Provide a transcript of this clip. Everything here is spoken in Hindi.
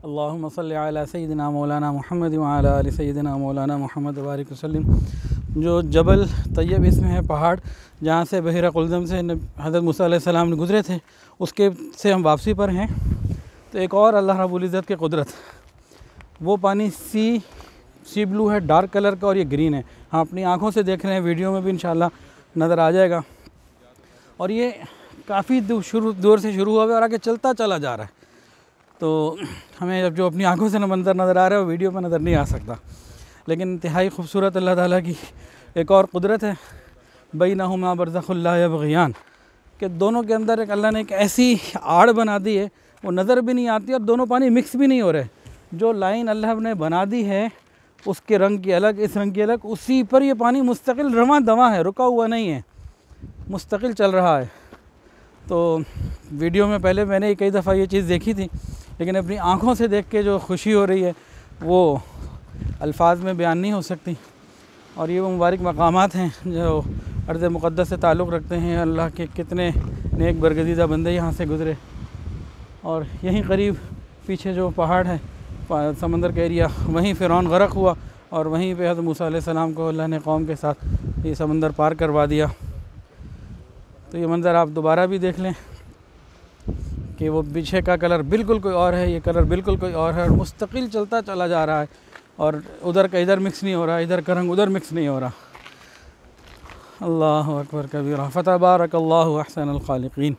अल्लाहुम्मा सल्लि अला सय्यिदिना मौलाना मुहम्मद व अला आलि सय्यिदिना मौलाना मुहम्मद व बारिक वसल्लम। जो जबल तैयब इसमें है पहाड़, जहाँ से बहिरा कुल्दम से हज़रत मूसा अलैहिस्सलाम ने गुज़रे थे, उसके से हम वापसी पर हैं। तो एक और अल्लाह रब्बुल इज़्ज़त की कुदरत, वो पानी सी ब्लू है, डार्क कलर का, और ये ग्रीन है। हाँ, अपनी आँखों से देख रहे हैं, वीडियो में भी इंशाल्लाह नज़र आ जाएगा। और ये काफ़ी दूर से शुरू हुआ है और आगे चलता चला जा रहा है। तो हमें अब जो अपनी आंखों से मंज़र नज़र आ रहा है वो वीडियो में नज़र नहीं आ सकता, लेकिन इंतहाई खूबसूरत अल्लाह ताला की एक और कुदरत है। बैनहुमा बरज़खुल ला यबग़ियान, कि दोनों के अंदर एक अल्लाह ने एक ऐसी आड़ बना दी है, वो नज़र भी नहीं आती और दोनों पानी मिक्स भी नहीं हो रहे। जो लाइन अल्लाह ने बना दी है, उसके रंग की अलग, इस रंग की अलग, उसी पर ये पानी मुस्तकिल रवां दवां है, रुका हुआ नहीं है, मुस्तकिल चल रहा है। तो वीडियो में पहले मैंने कई दफ़ा ये चीज़ देखी थी, लेकिन अपनी आँखों से देख के जो खुशी हो रही है वो अल्फाज में बयान नहीं हो सकती। और ये वो मुबारक मकामात हैं जो अर्ज़ मुक़द्दस से ताल्लुक़ रखते हैं। अल्लाह के कितने नेक बरगज़ीदा बंदे यहाँ से गुज़रे। और यहीं करीब पीछे जो पहाड़ है, समंदर का एरिया, वहीं फ़िरौन गरक़ हुआ और वहीं पे हज़रत मूसा अलैहिस्सलाम को अल्लाह ने कौम के साथ ये समंदर पार करवा दिया। तो ये मंज़र आप दोबारा भी देख लें कि वो पीछे का कलर बिल्कुल कोई और है, ये कलर बिल्कुल कोई और है, और मुस्तकिल चलता चला जा रहा है। और उधर का इधर मिक्स नहीं हो रहा, इधर का रंग उधर मिक्स नहीं हो रहा। अल्लाहु अकबर कबीरा, फतबारकल्लाहु अहसनुल खालिकीन।